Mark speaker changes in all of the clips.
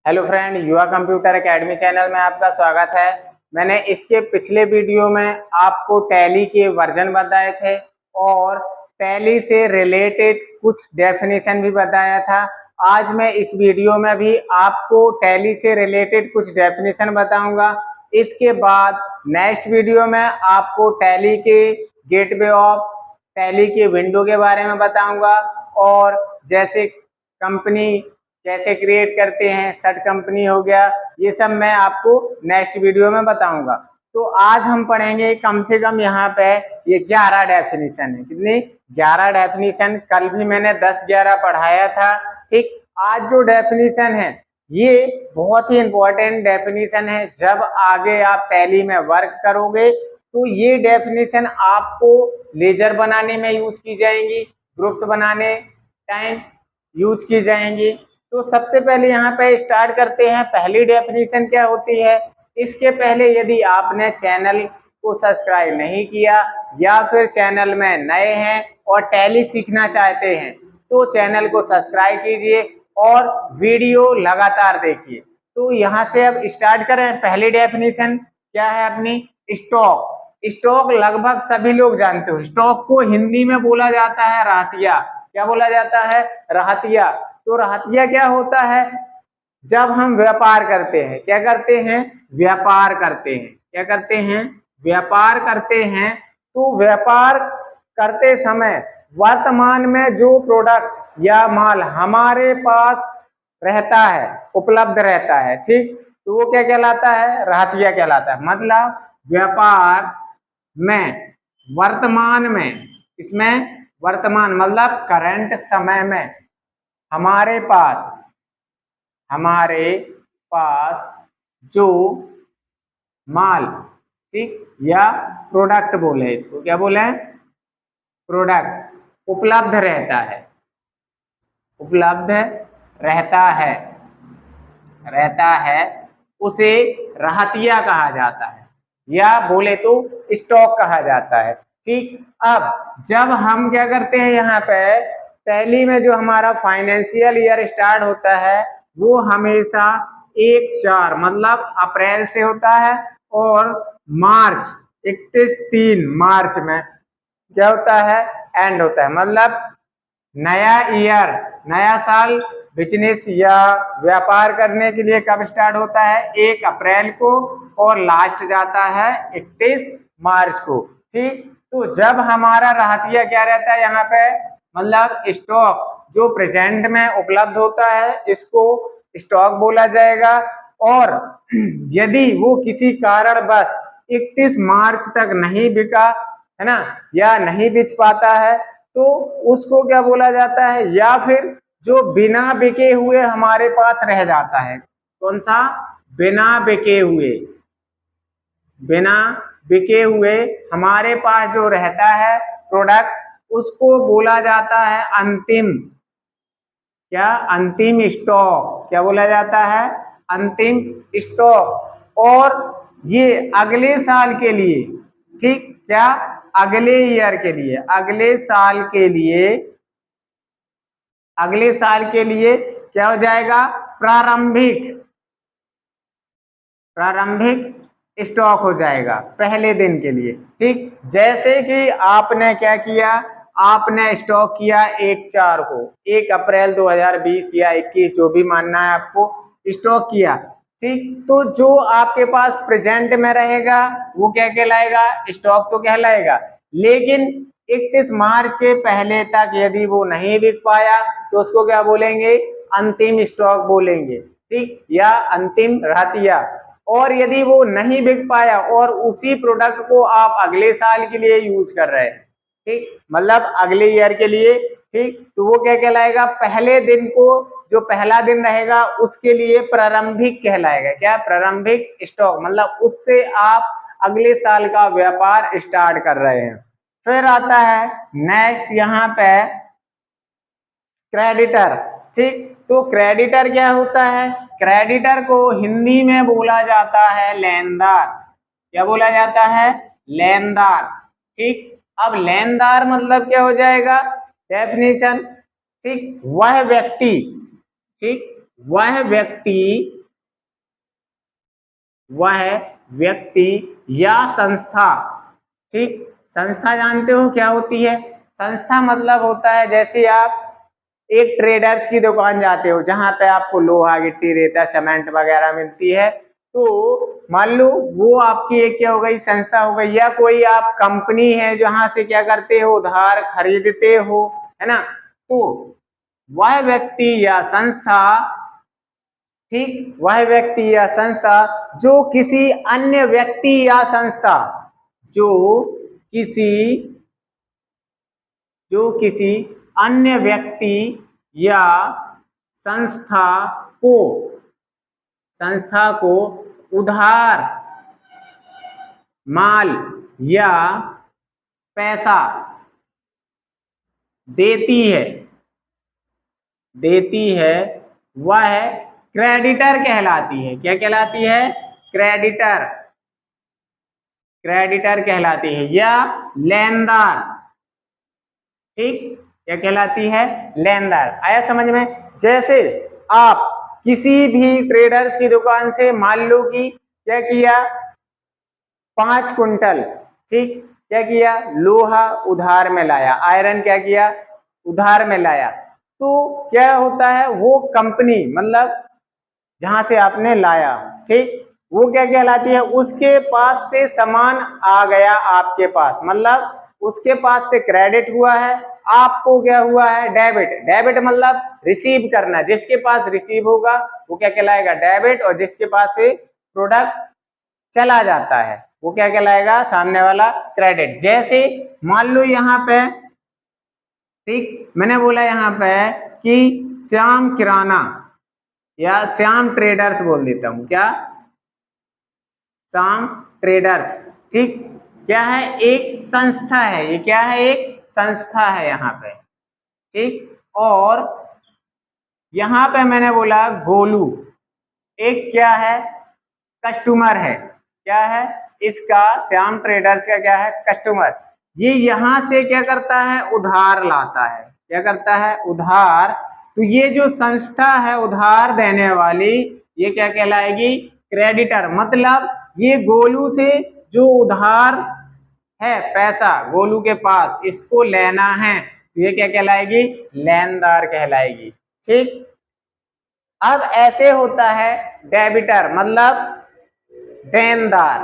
Speaker 1: Hello friend, युवा computer academy channel में आपका स्वागत है। मैंने इसके पिछले वीडियो में आपको टैली के वर्जन बताए थे और टैली से रिलेटेड कुछ डेफिनेशन भी बताया था। आज मैं इस वीडियो में भी आपको टैली से रिलेटेड कुछ डेफिनेशन बताऊंगा। इसके बाद नेक्स्ट वीडियो में आपको टैली के गेटवे ऑफ टैली के विंडो के बारे में बताऊंगा और जैसे कंपनी कैसे क्रिएट करते हैं, सेट कंपनी हो गया, ये सब मैं आपको नेक्स्ट वीडियो में बताऊंगा। तो आज हम पढ़ेंगे कम से कम यहाँ पे ये 11 डेफिनेशन है। कितनी? 11 डेफिनेशन। कल भी मैंने 10-11 पढ़ाया था। ठीक, आज जो डेफिनेशन है ये बहुत ही इंपॉर्टेंट डेफिनेशन है। जब आगे आप टैली में वर्क करोगे तो ये डेफिनेशन आपको लेजर बनाने में यूज की जाएंगी, ग्रुप्स बनाने टाइम यूज की जाएंगी। तो सबसे पहले यहाँ पे स्टार्ट करते हैं। पहली डेफिनेशन क्या होती है? इसके पहले यदि आपने चैनल को सब्सक्राइब नहीं किया या फिर चैनल में नए हैं और टैली सीखना चाहते हैं तो चैनल को सब्सक्राइब कीजिए और वीडियो लगातार देखिए। तो यहाँ से अब स्टार्ट करें। पहली डेफिनेशन क्या है अपनी? स्टॉक। स्टॉक लगभग सभी लोग जानते हो। स्टॉक को हिंदी में बोला जाता है रहतिया। क्या बोला जाता है? रहतिया। तो रहतिया क्या होता है? जब हम व्यापार करते हैं, क्या करते हैं? व्यापार करते हैं। क्या करते हैं? व्यापार करते हैं। तो व्यापार करते समय वर्तमान में जो प्रोडक्ट या माल हमारे पास रहता है, उपलब्ध रहता है, ठीक, तो वो क्या कहलाता है? रहतिया कहलाता है। मतलब व्यापार में वर्तमान में, इसमें वर्तमान मतलब करंट समय में हमारे पास जो माल, ठीक, या प्रोडक्ट बोले, इसको क्या बोले? प्रोडक्ट उपलब्ध रहता है, उपलब्ध रहता है, उसे रहतिया कहा जाता है या बोले तो स्टॉक कहा जाता है। ठीक, अब जब हम क्या करते हैं यहाँ पे टैली में जो हमारा फाइनेंशियल ईयर स्टार्ट होता है वो हमेशा 1/4 मतलब अप्रैल से होता है और मार्च 31 मार्च में क्या होता है? एंड होता है। मतलब नया ईयर, नया साल बिजनेस या व्यापार करने के लिए कब स्टार्ट होता है? 1 अप्रैल को और लास्ट जाता है 31 मार्च को। ठीक, तो जब हमारा रहतिया क्या रहता है यहाँ पे? मतलब स्टॉक जो प्रेजेंट में उपलब्ध होता है इसको स्टॉक बोला जाएगा। और यदि वो किसी कारणवश 31 मार्च तक नहीं बिका, है ना, या नहीं बिच पाता है तो उसको क्या बोला जाता है? या फिर जो बिना बिके हुए हमारे पास रह जाता है, कौन सा? बिना बिके हुए हमारे पास जो रहता है प्रोडक्ट, उसको बोला जाता है अंतिम। क्या? अंतिम स्टॉक। क्या बोला जाता है? अंतिम स्टॉक। और ये अगले साल के लिए, ठीक, क्या? अगले ईयर के लिए, अगले साल के लिए क्या हो जाएगा? प्रारंभिक स्टॉक हो जाएगा पहले दिन के लिए। ठीक, जैसे कि आपने क्या किया? आपने स्टॉक किया 1/4 को, 1 अप्रैल 2020 या 21 जो भी मानना है आपको, स्टॉक किया। ठीक, तो जो आपके पास प्रेजेंट में रहेगा वो क्या कहलाएगा? स्टॉक तो कहलाएगा। लेकिन 31 मार्च के पहले तक यदि वो नहीं बिक पाया तो उसको क्या बोलेंगे? अंतिम स्टॉक बोलेंगे। ठीक, या अंतिम रहतिया। और यदि वो नहीं बिक पाया और उसी प्रोडक्ट को आप अगले साल के लिए यूज कर रहे हैं, ठीक, मतलब अगले ईयर के लिए, ठीक, तो वो क्या कहलाएगा? पहले दिन को, जो पहला दिन रहेगा उसके लिए प्रारंभिक कहलाएगा। क्या? प्रारंभिक स्टॉक। मतलब उससे आप अगले साल का व्यापार स्टार्ट कर रहे हैं। फिर आता है नेक्स्ट यहाँ पे क्रेडिटर। ठीक, तो क्रेडिटर क्या होता है? क्रेडिटर को हिंदी में बोला जाता है लेनदार। क्या बोला जाता है? लेनदार। ठीक, अब लेनदार मतलब क्या हो जाएगा? डेफिनेशन, ठीक, वह व्यक्ति, ठीक, वह व्यक्ति या संस्था, ठीक, संस्था जानते हो क्या होती है? संस्था मतलब होता है जैसे आप एक ट्रेडर्स की दुकान जाते हो जहां पे आपको लोहा गिट्टी रेता सीमेंट वगैरह मिलती है, तो मान लो वो आपकी एक क्या हो गई, संस्था हो गई, या कोई आप कंपनी है जहां से क्या करते हो, उधार खरीदते हो, है ना। तो वह व्यक्ति या संस्था, ठीक, वह व्यक्ति या संस्था जो किसी अन्य व्यक्ति या संस्था, जो किसी किसी अन्य व्यक्ति या संस्था को उधार माल या पैसा देती है वह क्रेडिटर कहलाती है। क्या कहलाती है? क्रेडिटर कहलाती है, या लेनदार, ठीक, क्या कहलाती है? लेनदार। आया समझ में? जैसे आप किसी भी ट्रेडर्स की दुकान से मान लो कि क्या किया, 5 कुंटल, ठीक, क्या किया, लोहा उधार में लाया, आयरन क्या किया, उधार में लाया, तो क्या होता है, वो कंपनी मतलब जहां से आपने लाया, ठीक, वो क्या कहलाती है, उसके पास से सामान आ गया आपके पास, मतलब उसके पास से क्रेडिट हुआ है, आपको क्या हुआ है, डेबिट मतलब रिसीव करना, जिसके पास रिसीव होगा वो क्या कहलाएगा, डेबिट, और जिसके पास से प्रोडक्ट चला जाता है वो क्या कहलाएगा, सामने वाला क्रेडिट। जैसे मान लो यहाँ पे, ठीक, मैंने बोला यहाँ पे कि श्याम किराना या श्याम ट्रेडर्स बोल देता हूं, क्या, श्याम ट्रेडर्स, ठीक, क्या है, एक संस्था है, ये क्या है, एक संस्था है यहाँ पे, ठीक, और यहाँ पे मैंने बोला गोलू एक क्या है, कस्टमर है, क्या है, इसका श्याम ट्रेडर्स का क्या है, कस्टमर। ये यहां से क्या करता है, उधार लाता है, क्या करता है, उधार। तो ये जो संस्था है उधार देने वाली, ये क्या कहलाएगी, क्रेडिटर। मतलब ये गोलू से जो उधार है पैसा गोलू के पास, इसको लेना है, तो ये क्या कहलाएगी, लेनदार कहलाएगी, ठीक। अब ऐसे होता है डेबिटर, मतलब देनदार,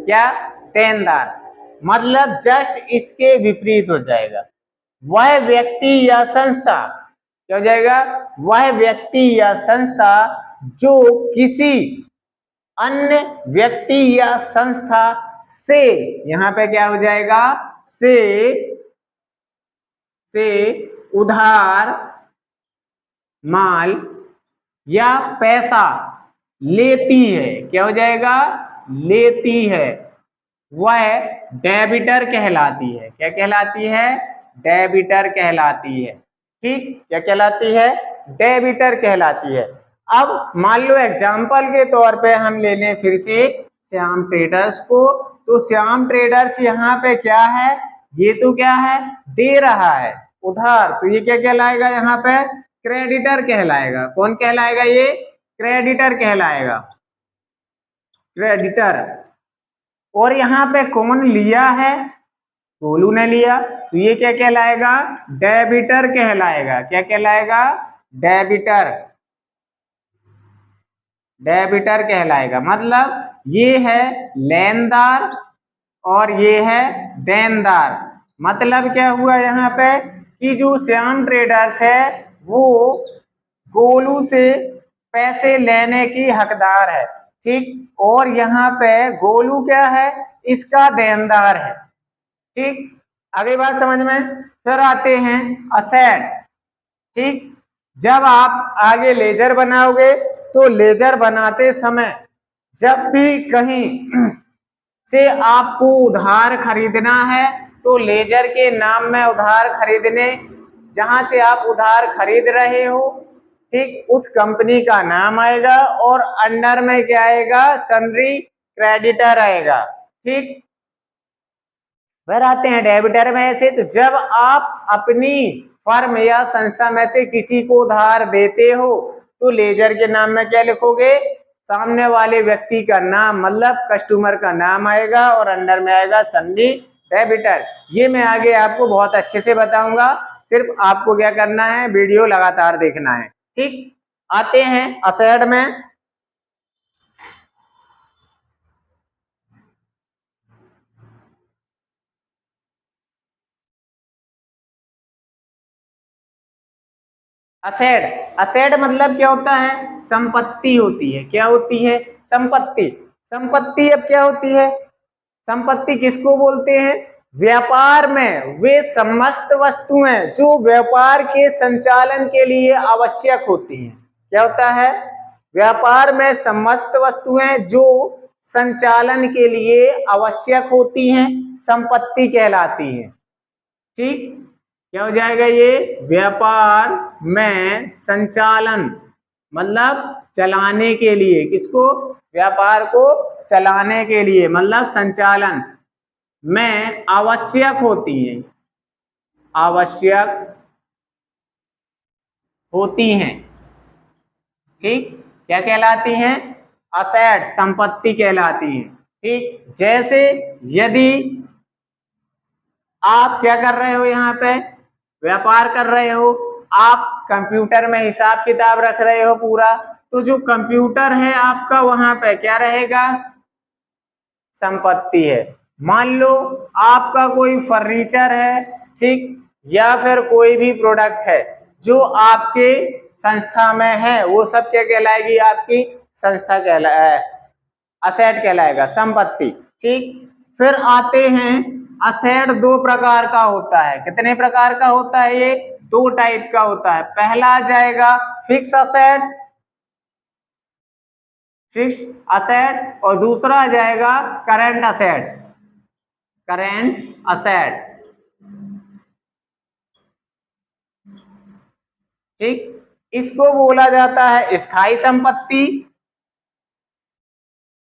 Speaker 1: क्या, देनदार, मतलब जस्ट इसके विपरीत हो जाएगा। वह व्यक्ति या संस्था, क्या हो जाएगा, वह व्यक्ति या संस्था जो किसी अन्य व्यक्ति या संस्था से, यहां पे क्या हो जाएगा, से उधार माल या पैसा लेती है, क्या हो जाएगा, लेती है, वह डेबिटर कहलाती है। क्या कहलाती है, डेबिटर कहलाती है, ठीक, क्या कहलाती है, डेबिटर कहलाती है। अब मान लो एग्जाम्पल के तौर पे हम ले लें फिर से श्याम ट्रेडर्स को, तो श्याम ट्रेडर्स यहाँ पे क्या है, ये तो क्या है, दे रहा है उधार, तो ये क्या कहलाएगा, यहाँ पे क्रेडिटर कहलाएगा। कौन कहलाएगा, ये क्रेडिटर कहलाएगा, क्रेडिटर। और यहाँ पे कौन लिया है, गोलू ने लिया, तो ये क्या कहलाएगा, डेबिटर कहलाएगा। क्या कहलाएगा, डेबिटर कहलाएगा। मतलब ये है लेनदार और ये है देनदार। मतलब क्या हुआ यहाँ पे कि जो श्याम ट्रेडर्स है वो गोलू से पैसे लेने की हकदार है, ठीक, और यहाँ पे गोलू क्या है, इसका देनदार है, ठीक। अगली बात समझ में। फिर आते हैं असेट, ठीक, जब आप आगे लेजर बनाओगे तो लेजर बनाते समय जब भी कहीं से आपको उधार खरीदना है तो लेजर के नाम में उधार खरीदने, जहां से आप उधार खरीद रहे हो, ठीक, उस कंपनी का नाम आएगा और अंडर में क्या आएगा, सन्ड्री क्रेडिटर आएगा, ठीक। फिर आते हैं डेबिटर में से, तो जब आप अपनी फर्म या संस्था में से किसी को उधार देते हो तो लेजर के नाम में क्या लिखोगे, सामने वाले व्यक्ति का नाम मतलब कस्टमर का नाम आएगा और अंडर में आएगा सन्नी डेबिटर। ये मैं आगे आपको बहुत अच्छे से बताऊंगा, सिर्फ आपको क्या करना है, वीडियो लगातार देखना है। ठीक, आते हैं असेट में। असेट, असेट मतलब क्या होता है, संपत्ति होती है। क्या होती है, संपत्ति। संपत्ति अब क्या होती है, संपत्ति किसको बोलते हैं, व्यापार में वे समस्त वस्तुएं जो व्यापार के संचालन के लिए आवश्यक होती हैं। क्या होता है, व्यापार में समस्त वस्तुएं जो संचालन के लिए आवश्यक होती हैं संपत्ति कहलाती हैं। ठीक, क्या हो जाएगा ये, व्यापार में संचालन मतलब चलाने के लिए, किसको, व्यापार को चलाने के लिए मतलब संचालन में आवश्यक होती है, आवश्यक होती हैं। ठीक, क्या कहलाती हैं, असेट, संपत्ति कहलाती हैं। ठीक, जैसे यदि आप क्या कर रहे हो, यहाँ पे व्यापार कर रहे हो, आप कंप्यूटर में हिसाब किताब रख रहे हो पूरा, तो जो कंप्यूटर है आपका वहां पे क्या रहेगा, संपत्ति है। मान लो आपका कोई फर्नीचर है, ठीक, या फिर कोई भी प्रोडक्ट है जो आपके संस्था में है, वो सब क्या कहलाएगी, आपकी संस्था असेट कहलाएगा, संपत्ति। ठीक, फिर आते हैं, असेट दो प्रकार का होता है। कितने प्रकार का होता है, ये दो टाइप का होता है। पहला आ जाएगा फिक्स असेट, फिक्स असेट, और दूसरा आ जाएगा करंट असेट, करंट असेट। ठीक, इसको बोला जाता है स्थायी संपत्ति,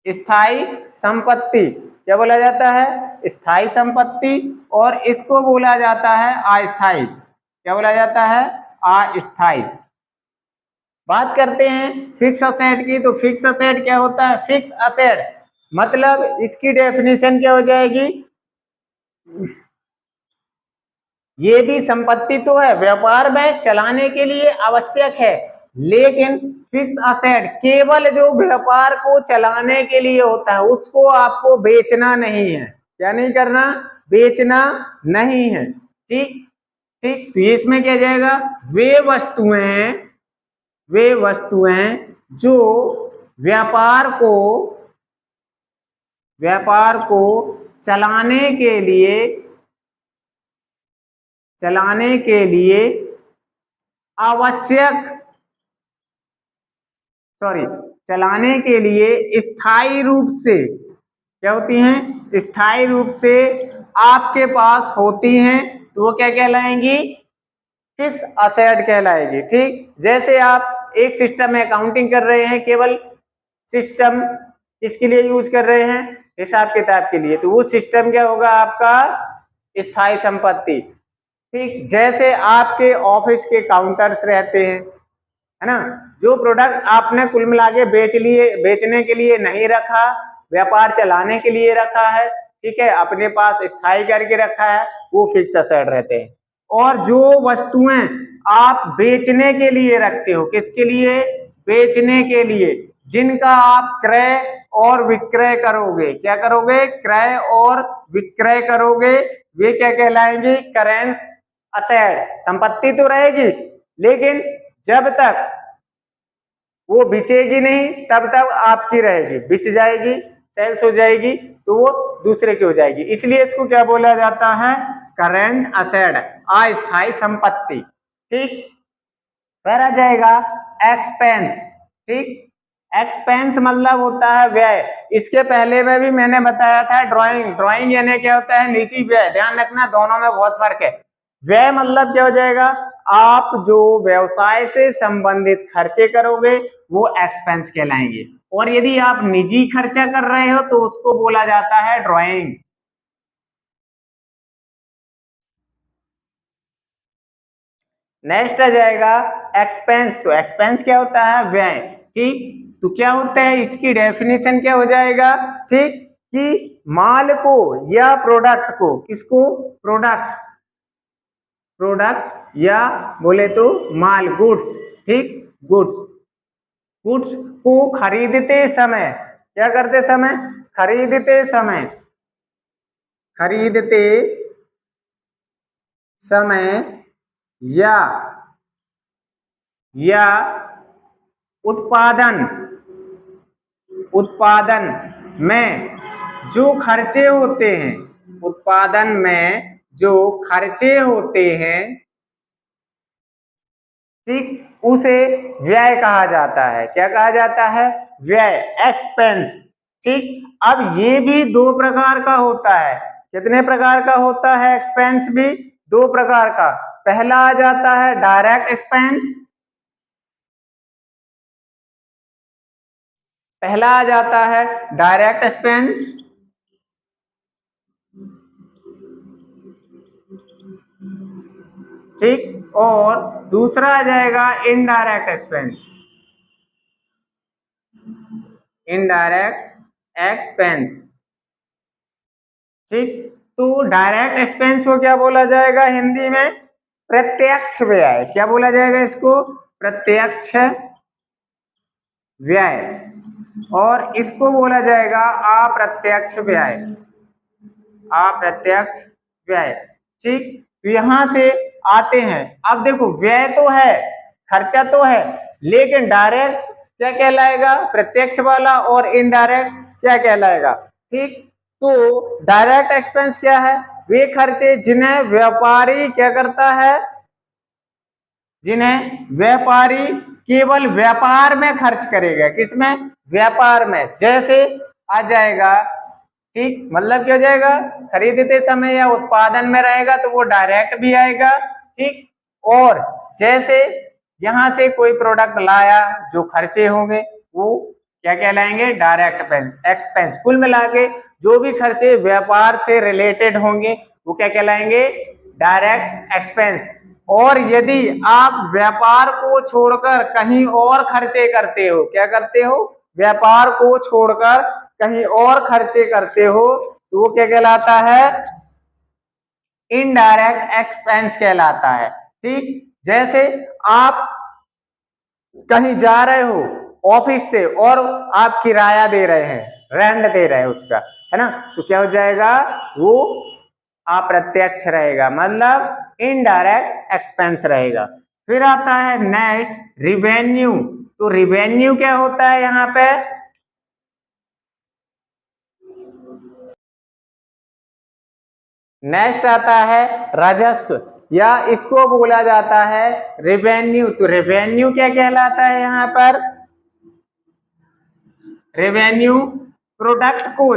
Speaker 1: स्थायी संपत्ति। क्या बोला जाता है, स्थायी संपत्ति। और इसको बोला जाता है अस्थायी। क्या बोला जाता है, अस्थायी। बात करते हैं फिक्स असेट की, तो फिक्स असेट क्या होता है, फिक्स असेट मतलब इसकी डेफिनेशन क्या हो जाएगी, ये भी संपत्ति तो है, व्यापार में चलाने के लिए आवश्यक है, लेकिन फिक्स असेट केवल जो व्यापार को चलाने के लिए होता है, उसको आपको बेचना नहीं है। क्या नहीं करना, बेचना नहीं है। ठीक, ठीक, तो इसमें क्या जाएगा, वे वस्तुएं जो व्यापार को चलाने के लिए आवश्यक, चलाने के लिए स्थायी रूप से, क्या होती हैं, स्थायी रूप से आपके पास होती हैं, तो वो क्या कहलाएंगी, फिक्स असेट कहलाएगी। ठीक, जैसे आप एक सिस्टम में अकाउंटिंग कर रहे हैं, केवल सिस्टम किसके लिए यूज कर रहे हैं, हिसाब किताब के लिए, तो वो सिस्टम क्या होगा, आपका स्थायी संपत्ति। ठीक, जैसे आपके ऑफिस के काउंटर्स रहते हैं, है ना, जो प्रोडक्ट आपने कुल मिला के बेचने के लिए नहीं रखा, व्यापार चलाने के लिए रखा है, ठीक है, अपने पास स्थायी करके रखा है, वो फिक्स असेट रहते हैं। और जो वस्तुएं आप बेचने के लिए रखते हो, किसके लिए, बेचने के लिए, जिनका आप क्रय और विक्रय करोगे, क्या करोगे, क्रय और विक्रय करोगे, वे क्या कहलाएंगे, करेंट असेट। संपत्ति तो रहेगी, लेकिन जब तक वो बिचेगी नहीं तब तक आपकी रहेगी, बिच जाएगी, सेल्स हो जाएगी, तो वो दूसरे की हो जाएगी, इसलिए इसको क्या बोला जाता है, करंट असेट, अस्थायी संपत्ति। ठीक, फिर आ जाएगा एक्सपेंस। ठीक, एक्सपेंस मतलब होता है व्यय। इसके पहले में भी मैंने बताया था ड्राइंग यानी क्या होता है, निजी व्यय। ध्यान रखना, दोनों में बहुत फर्क है। व्यय मतलब क्या हो जाएगा, आप जो व्यवसाय से संबंधित खर्चे करोगे वो एक्सपेंस कहलाएंगे, और यदि आप निजी खर्चा कर रहे हो तो उसको बोला जाता है ड्राइंग। नेक्स्ट आ जाएगा एक्सपेंस, तो एक्सपेंस क्या होता है? व्यय। ठीक, तो क्या होता है, इसकी डेफिनेशन क्या हो जाएगा? ठीक, कि माल को या प्रोडक्ट को, किसको? प्रोडक्ट या बोले तो माल, गुड्स। ठीक, गुड्स को खरीदते समय, क्या करते समय? खरीदते समय या उत्पादन में जो खर्चे होते हैं, उत्पादन में जो खर्चे होते हैं, ठीक, उसे व्यय कहा जाता है। क्या कहा जाता है? व्यय, एक्सपेंस। ठीक, अब ये भी दो प्रकार का होता है। कितने प्रकार का होता है एक्सपेंस भी? दो प्रकार का। पहला आ जाता है डायरेक्ट एक्सपेंस, पहला आ जाता है डायरेक्ट एक्सपेंस, ठीक, और दूसरा आ जाएगा इनडायरेक्ट एक्सपेंस, इनडायरेक्ट एक्सपेंस। ठीक, तो डायरेक्ट एक्सपेंस को क्या बोला जाएगा हिंदी में? प्रत्यक्ष व्यय। क्या बोला जाएगा इसको? प्रत्यक्ष व्यय। और इसको बोला जाएगा अप्रत्यक्ष व्यय, अप्रत्यक्ष व्यय। ठीक, तो यहां से आते हैं। अब देखो, व्यय तो है, खर्चा तो है, लेकिन डायरेक्ट क्या कहलाएगा? प्रत्यक्ष वाला। और इनडायरेक्ट क्या कहलाएगा? ठीक, तो डायरेक्ट एक्सपेंस क्या है? वे खर्चे जिन्हें व्यापारी क्या करता है? जिन्हें व्यापारी केवल व्यापार में खर्च करेगा। किसमें? व्यापार में। जैसे आ जाएगा, ठीक, मतलब क्या हो जाएगा? खरीदते समय या उत्पादन में रहेगा तो वो डायरेक्ट भी आएगा। ठीक, और जैसे यहां से कोई प्रोडक्ट लाया, जो खर्चे होंगे वो क्या कहलाएंगे? Direct expense. कुल मिला के जो भी खर्चे व्यापार से रिलेटेड होंगे वो क्या कहलाएंगे? Direct expense. और यदि आप व्यापार को छोड़कर कहीं और खर्चे करते हो, क्या करते हो? व्यापार को छोड़कर कहीं और खर्चे करते हो, तो वो क्या कहलाता है? इनडायरेक्ट एक्सपेंस कहलाता है। ठीक, जैसे आप कहीं जा रहे हो ऑफिस से और आप किराया दे रहे हैं, रेंट दे रहे हैं उसका, है ना, तो क्या हो जाएगा? वो अप्रत्यक्ष रहेगा, मतलब इनडायरेक्ट एक्सपेंस रहेगा। फिर आता है नेक्स्ट रिवेन्यू। तो रिवेन्यू क्या होता है यहाँ पे? नेक्स्ट आता है राजस्व, या इसको बोला जाता है रेवेन्यू। तो रेवेन्यू क्या कहलाता है यहाँ पर? रेवेन्यू प्रोडक्ट को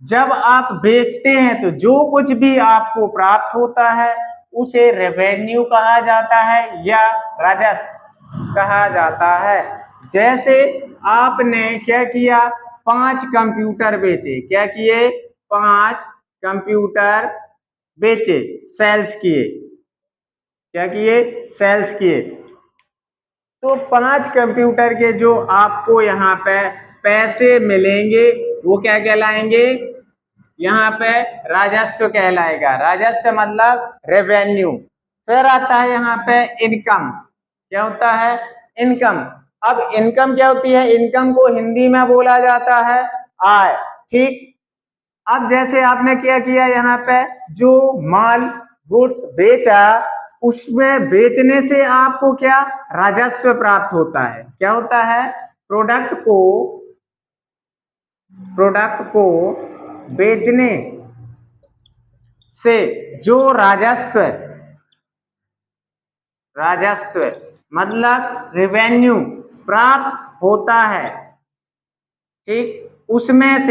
Speaker 1: जब आप बेचते हैं तो जो कुछ भी आपको प्राप्त होता है उसे रेवेन्यू कहा जाता है या राजस्व कहा जाता है। जैसे आपने क्या किया? 5 कंप्यूटर बेचे। क्या किए? 5 कंप्यूटर बेचे, सेल्स किए। क्या किए? सेल्स किए। तो 5 कंप्यूटर के जो आपको यहाँ पे पैसे मिलेंगे वो क्या कहलाएंगे? यहाँ पे राजस्व कहलाएगा। राजस्व मतलब रेवेन्यू। फिर आता है यहाँ पे इनकम। क्या होता है? इनकम। अब इनकम क्या होती है? इनकम को हिंदी में बोला जाता है आय। ठीक, अब जैसे आपने क्या किया, यहाँ पे जो माल गुड्स बेचा, उसमें बेचने से आपको क्या राजस्व प्राप्त होता है? क्या होता है? प्रोडक्ट को बेचने से जो राजस्व मतलब रेवेन्यू प्राप्त होता है, ठीक, उसमें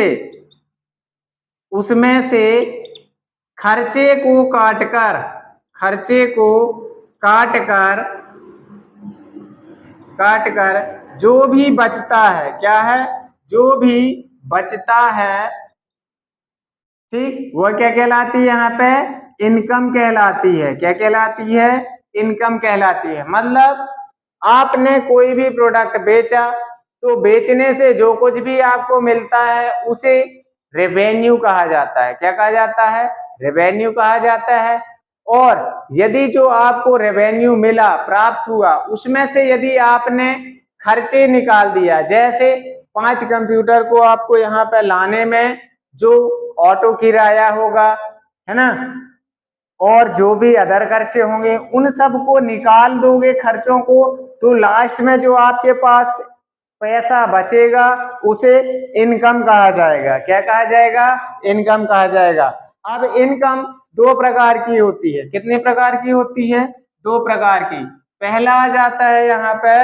Speaker 1: से खर्चे को काट कर जो भी बचता है, क्या है? जो भी बचता है, ठीक, वह क्या कहलाती है? यहाँ पे इनकम कहलाती है। क्या कहलाती है? इनकम कहलाती है। मतलब आपने कोई भी प्रोडक्ट बेचा तो बेचने से जो कुछ भी आपको मिलता है उसे रेवेन्यू कहा जाता है। क्या कहा जाता है? रेवेन्यू कहा जाता है। और यदि जो आपको रेवेन्यू मिला, प्राप्त हुआ, उसमें से यदि आपने खर्चे निकाल दिया, जैसे 5 कंप्यूटर को आपको यहाँ पे लाने में जो ऑटो किराया होगा, है ना, और जो भी अदर खर्चे होंगे उन सब को निकाल दोगे खर्चों को, तो लास्ट में जो आपके पास पैसा बचेगा उसे इनकम कहा जाएगा। क्या कहा जाएगा? इनकम कहा जाएगा। अब इनकम दो प्रकार की होती है। कितने प्रकार की होती है? दो प्रकार की। पहला आ जाता है यहाँ पे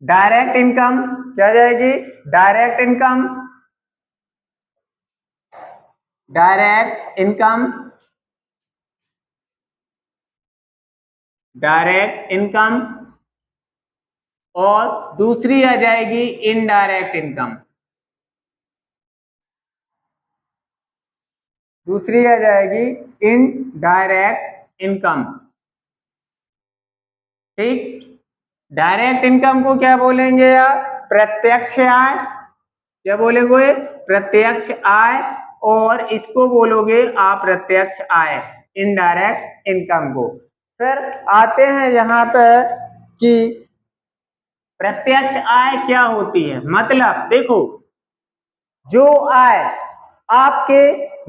Speaker 1: डायरेक्ट इनकम। क्या आ जाएगी? Direct income. Direct income, direct income. और दूसरी आ जाएगी इनडायरेक्ट इनकम। दूसरी आ जाएगी इनडायरेक्ट इनकम। ठीक। डायरेक्ट इनकम को क्या बोलेंगे आप? प्रत्यक्ष आय। क्या बोलेंगे? प्रत्यक्ष आय। और इसको बोलोगे अप्रत्यक्ष आय, इनडायरेक्ट इनकम को। फिर आते हैं यहाँ पे कि प्रत्यक्ष आय क्या होती है। मतलब देखो, जो आय आपके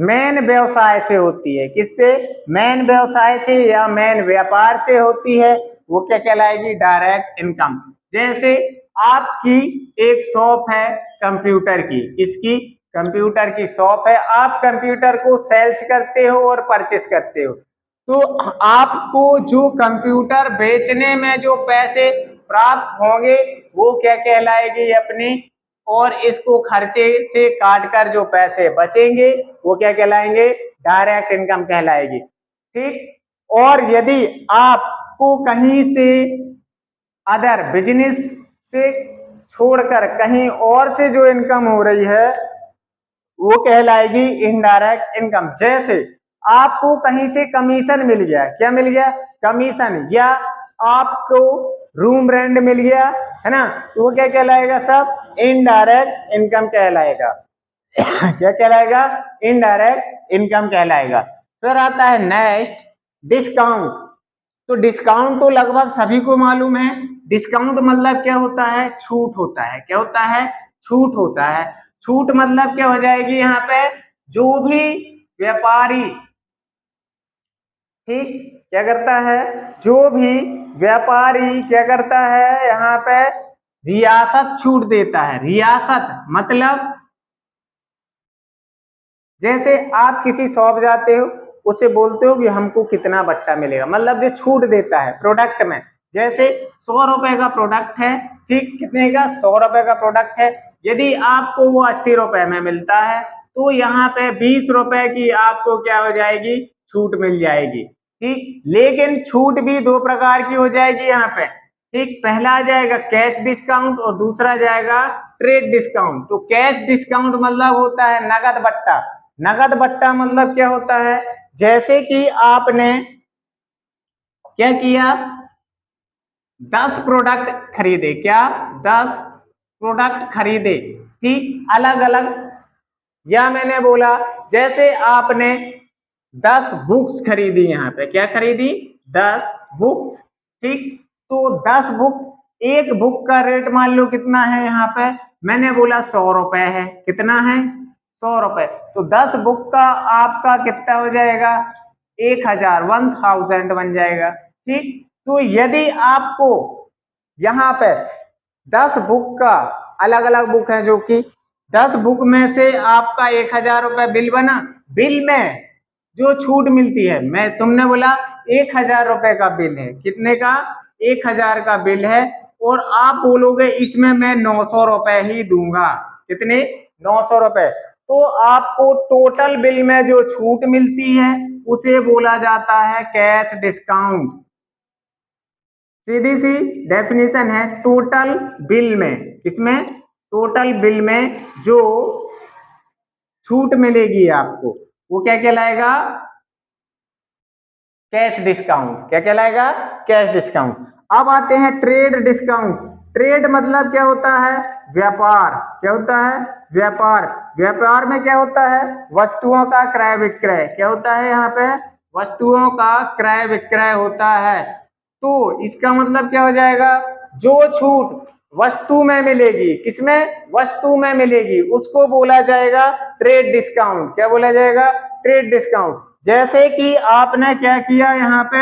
Speaker 1: मेन व्यवसाय से होती है, किससे? मेन व्यवसाय से या मेन व्यापार से होती है, वो क्या कहलाएगी? Direct income. जैसे आपकी एक शॉप है कंप्यूटर की, किसकी? कंप्यूटर की शॉप है। आप कंप्यूटर को सेल्स करते हो और परचेस करते हो, तो आपको जो कंप्यूटर बेचने में जो पैसे प्राप्त होंगे वो क्या कहलाएगी? अपनी। और इसको खर्चे से काट कर जो पैसे बचेंगे वो क्या कहलाएंगे? डायरेक्ट इनकम कहलाएगी। ठीक। और यदि आपको कहीं से अदर बिजनेस से छोड़कर कहीं और से जो इनकम हो रही है वो कहलाएगी इनडायरेक्ट इनकम। जैसे आपको कहीं से कमीशन मिल गया। क्या मिल गया? कमीशन। या आपको रूम रेंट मिल गया, है ना, तो वो क्या कहलाएगा? सब इनडायरेक्ट इनकम कहलाएगा। क्या कहलाएगा? इनडायरेक्ट इनकम कहलाएगा। फिर आता है नेक्स्ट, डिस्काउंट। तो डिस्काउंट तो लगभग सभी को मालूम है। डिस्काउंट मतलब क्या होता है? छूट होता है। क्या होता है? छूट होता है। छूट मतलब क्या हो जाएगी यहाँ पे? जो भी व्यापारी, ठीक, क्या करता है? जो भी व्यापारी क्या करता है यहाँ पे? रियासत छूट देता है। रियासत मतलब जैसे आप किसी शॉप जाते हो, उससे बोलते हो कि हमको कितना बट्टा मिलेगा, मतलब जो छूट देता है प्रोडक्ट में। जैसे 100 रुपए का प्रोडक्ट है, ठीक, कितने का? 100 रुपए का प्रोडक्ट है। यदि आपको वो 80 रुपए में मिलता है तो यहाँ पे 20 रुपए की आपको क्या हो जाएगी? छूट मिल जाएगी। ठीक। लेकिन छूट भी दो प्रकार की हो जाएगी यहाँ पे। ठीक। पहला आ जाएगा कैश डिस्काउंट और दूसरा आ जाएगा ट्रेड डिस्काउंट। तो कैश डिस्काउंट मतलब होता है नगद बट्टा। नगद बट्टा मतलब क्या होता है? जैसे कि आपने क्या किया? 10 प्रोडक्ट खरीदे। क्या? 10 प्रोडक्ट खरीदे, ठीक, अलग अलग। या मैंने बोला जैसे आपने 10 बुक्स खरीदी। यहाँ पे क्या खरीदी? 10 बुक्स। ठीक। तो 10 बुक, एक बुक का रेट मान लो कितना है? यहाँ पे मैंने बोला 100 रुपए है। कितना है? 100 रुपए। तो 10 बुक का आपका कितना हो जाएगा? 1000, 1000 बन जाएगा। ठीक। तो यदि आपको यहाँ पे 10 बुक का, अलग अलग बुक है, जो कि 10 बुक में से आपका 1000 रुपए बिल बना। बिल में जो छूट मिलती है, मैं तुमने बोला 1000 रुपए का बिल है। कितने का? 1000 का बिल है। और आप बोलोगे इसमें मैं 900 रुपए ही दूंगा। कितने? 900 रुपए। तो आपको टोटल बिल में जो छूट मिलती है उसे बोला जाता है कैश डिस्काउंट। सीधी सी डेफिनेशन है टोटल बिल में। किसमें? टोटल बिल में जो छूट मिलेगी आपको वो क्या कहलाएगा? Cash discount. क्या कहलाएगा? Cash discount. अब आते हैं ट्रेड डिस्काउंट। ट्रेड मतलब क्या होता है? व्यापार। क्या होता है? व्यापार। व्यापार में क्या होता है? वस्तुओं का क्रय विक्रय। क्या होता है यहाँ पे? वस्तुओं का क्रय विक्रय होता है। तो इसका मतलब क्या हो जाएगा? जो छूट वस्तु में मिलेगी, किसमें? वस्तु में मिलेगी, उसको बोला जाएगा ट्रेड डिस्काउंट। क्या बोला जाएगा? Trade discount. जैसे कि आपने क्या किया, यहाँ पे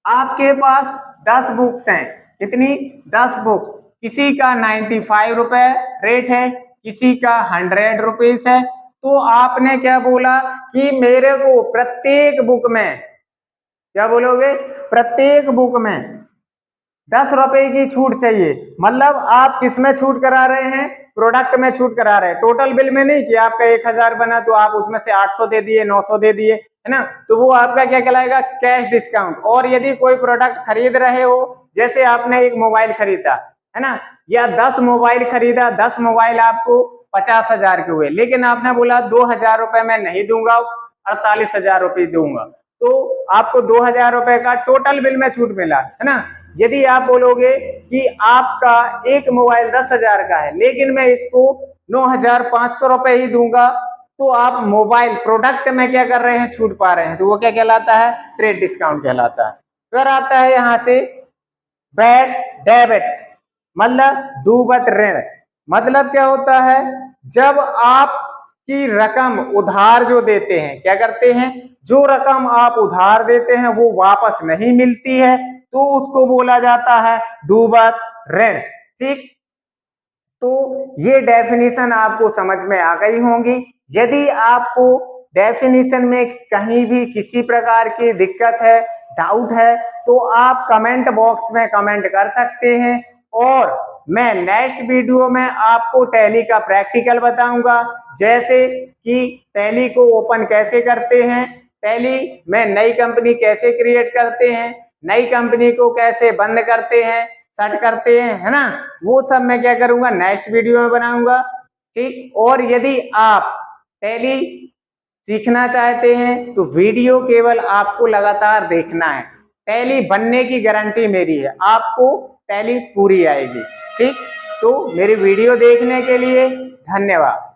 Speaker 1: आपके पास 10 बुक्स हैं। कितनी? 10 बुक्स। किसी का 95 रुपए रेट है, किसी का 100 रुपीज है। तो आपने क्या बोला कि मेरे को प्रत्येक बुक में, क्या बोलोगे? प्रत्येक बुक में 10 रुपए की छूट चाहिए। मतलब आप किस में छूट करा रहे हैं? प्रोडक्ट में छूट करा रहे हैं, टोटल बिल में नहीं कि आपका 1000 बना तो आप उसमें से 800 दे दिए, 900 दे दिए, है ना। तो वो आपका क्या कहलाएगा? Cash discount. और यदि कोई प्रोडक्ट खरीद रहे हो, जैसे आपने एक मोबाइल खरीदा, है ना, या 10 मोबाइल खरीदा, 10 मोबाइल आपको 50,000 के हुए, लेकिन आपने बोला 2000 रुपए मैं नहीं दूंगा, 48,000 रुपये दूंगा, तो आपको 2000 रुपए का टोटल बिल में छूट मिला, है ना। यदि आप बोलोगे कि आपका एक मोबाइल 10,000 का है, लेकिन मैं इसको 9,500 रुपए ही दूंगा, तो आप मोबाइल प्रोडक्ट में क्या कर रहे हैं? छूट पा रहे हैं। तो वो क्या कहलाता है? ट्रेड डिस्काउंट कहलाता है। फिर आता है यहाँ से बैड डेबिट, मतलब डूबत ऋण। मतलब क्या होता है? जब आप की रकम उधार जो देते हैं, क्या करते हैं? जो रकम आप उधार देते हैं वो वापस नहीं मिलती है, तो उसको बोला जाता है डूबत ऋण। ठीक, तो ये डेफिनेशन आपको समझ में आ गई होंगी। यदि आपको डेफिनेशन में कहीं भी किसी प्रकार की दिक्कत है, डाउट है, तो आप कमेंट बॉक्स में कमेंट कर सकते हैं, और मैं नेक्स्ट वीडियो में आपको टैली का प्रैक्टिकल बताऊंगा, जैसे कि टैली को ओपन कैसे करते हैं, टैली में नई कंपनी कैसे क्रिएट करते हैं, नई कंपनी को कैसे बंद करते हैं, सेट करते हैं, है ना। वो सब मैं क्या करूंगा? नेक्स्ट वीडियो में बनाऊंगा। ठीक, और यदि आप टैली सीखना चाहते हैं तो वीडियो केवल आपको लगातार देखना है। टैली बनने की गारंटी मेरी है, आपको टैली पूरी आएगी। ठीक, तो मेरी वीडियो देखने के लिए धन्यवाद।